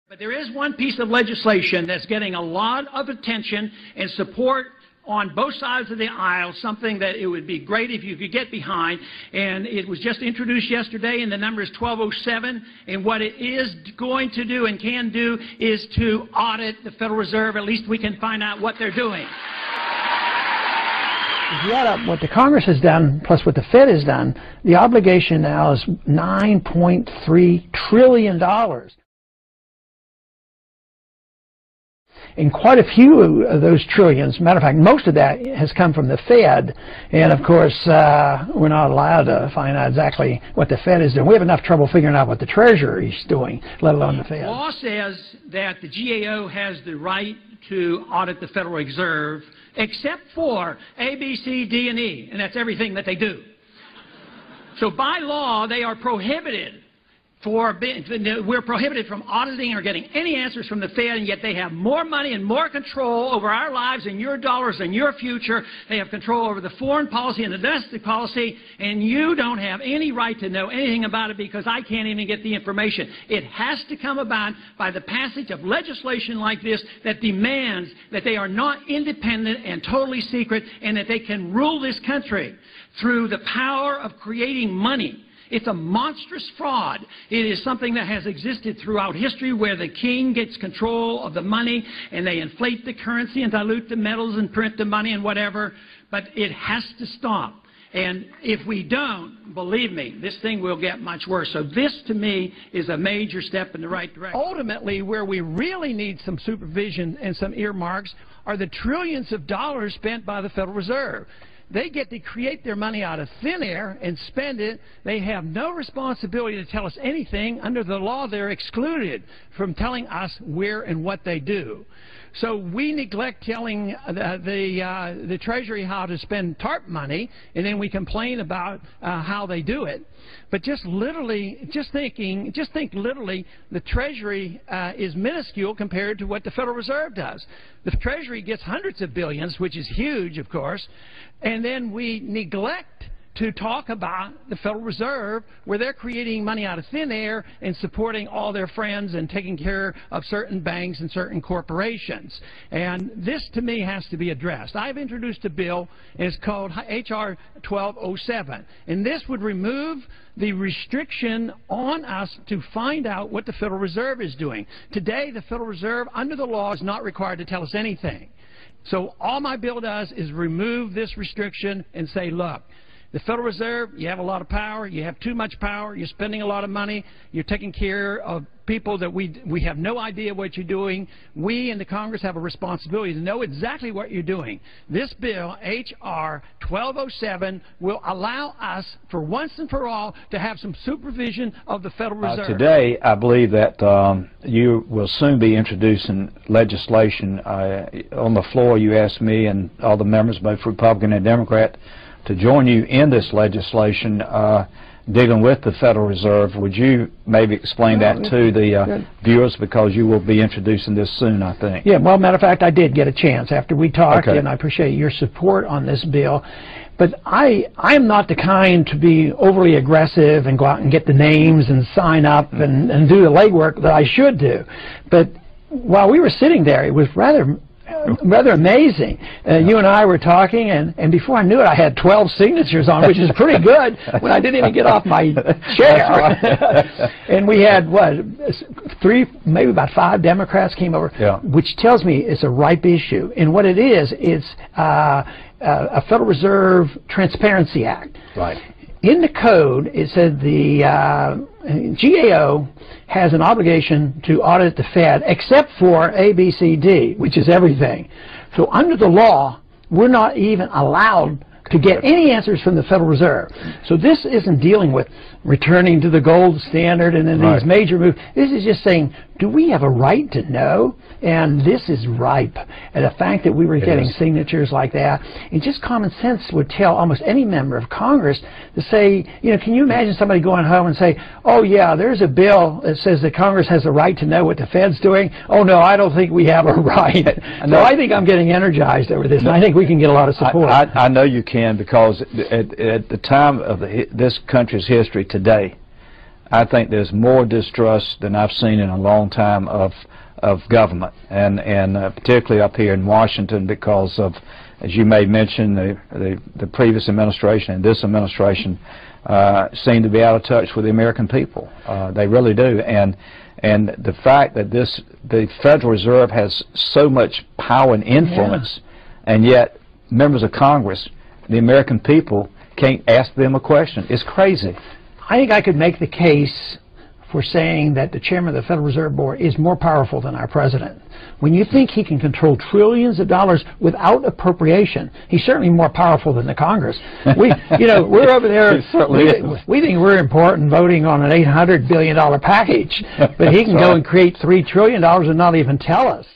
But there is one piece of legislation that's getting a lot of attention and support on both sides of the aisle, something that it would be great if you could get behind, and it was just introduced yesterday, and the number is 1207, and what it is going to do and can do is to audit the Federal Reserve. At least we can find out what they're doing. If you add up what the Congress has done plus what the Fed has done, the obligation now is $9.3 trillion. And quite a few of those trillions, matter of fact, most of that has come from the Fed. And of course, we're not allowed to find out exactly what the Fed is doing. We have enough trouble figuring out what the Treasury is doing, let alone the Fed. The law says that the GAO has the right to audit the Federal Reserve, except for A, B, C, D, and E, and that's everything that they do. So by law, they are prohibited. We're prohibited from auditing or getting any answers from the Fed, and yet they have more money and more control over our lives and your dollars and your future. They have control over the foreign policy and the domestic policy, and you don't have any right to know anything about it because I can't even get the information. It has to come about by the passage of legislation like this that demands that they are not independent and totally secret and that they can rule this country through the power of creating money. It's a monstrous fraud. It is something that has existed throughout history where the king gets control of the money and they inflate the currency and dilute the metals and print the money and whatever. But it has to stop. And if we don't, believe me, this thing will get much worse. So this, to me, is a major step in the right direction. Ultimately, where we really need some supervision and some earmarks are the trillions of dollars spent by the Federal Reserve. They get to create their money out of thin air and spend it. They have no responsibility to tell us anything. Under the law, they're excluded from telling us where and what they do. So we neglect telling the Treasury how to spend TARP money, and then we complain about how they do it. But just think literally, the Treasury is minuscule compared to what the Federal Reserve does. The Treasury gets hundreds of billions, which is huge, of course, and then we neglect to talk about the Federal Reserve, where they're creating money out of thin air and supporting all their friends and taking care of certain banks and certain corporations. And this, to me, has to be addressed. I've introduced a bill, and it's called HR1207. And this would remove the restriction on us to find out what the Federal Reserve is doing. Today, the Federal Reserve, under the law, is not required to tell us anything. So all my bill does is remove this restriction and say, look, the Federal Reserve, you have a lot of power, you have too much power, you're spending a lot of money, you're taking care of people that we have no idea what you're doing. We in the Congress have a responsibility to know exactly what you're doing. This bill, H.R. 1207, will allow us, for once and for all, to have some supervision of the Federal Reserve. Today, I believe that you will soon be introducing legislation. On the floor, you asked me and all the members, both Republican and Democrat, to join you in this legislation dealing with the Federal Reserve. Would you maybe explain that to the viewers, because you will be introducing this soon, I think? Yeah, well, matter of fact, I did get a chance after we talked, and I appreciate your support on this bill. But I am not the kind to be overly aggressive and go out and get the names and sign up and do the legwork that I should do. But while we were sitting there, it was rather amazing. You and I were talking, and before I knew it, I had 12 signatures on, which is pretty good when I didn't even get off my chair. And we had, what, maybe about 5 Democrats came over, which tells me it's a ripe issue. And what it is, it's a Federal Reserve Transparency Act. Right. In the code, it said the GAO has an obligation to audit the Fed except for A, B, C, D, which is everything. So under the law, we're not even allowed to get any answers from the Federal Reserve. So this isn't dealing with returning to the gold standard and then these major moves. This is just saying, do we have a right to know? And this is ripe. And the fact that we were getting signatures like that, and just common sense would tell almost any member of Congress to say, you know, can you imagine somebody going home and say, oh yeah, there's a bill that says that Congress has a right to know what the Fed's doing. Oh no, I don't think we have a right. So I think I'm getting energized over this, and I think we can get a lot of support. I know you can, because at the time of this country's history today, I think there's more distrust than I've seen in a long time of government, and particularly up here in Washington, because of, as you may mention, the previous administration and this administration seem to be out of touch with the American people. They really do, and the fact that the Federal Reserve has so much power and influence, and yet members of Congress, the American people, can't ask them a question. It's crazy. I think I could make the case for saying that the chairman of the Federal Reserve Board is more powerful than our president. When you think he can control trillions of dollars without appropriation, he's certainly more powerful than the Congress. We're over there, we think we're important voting on an $800 billion package, but he can go and create $3 trillion and not even tell us.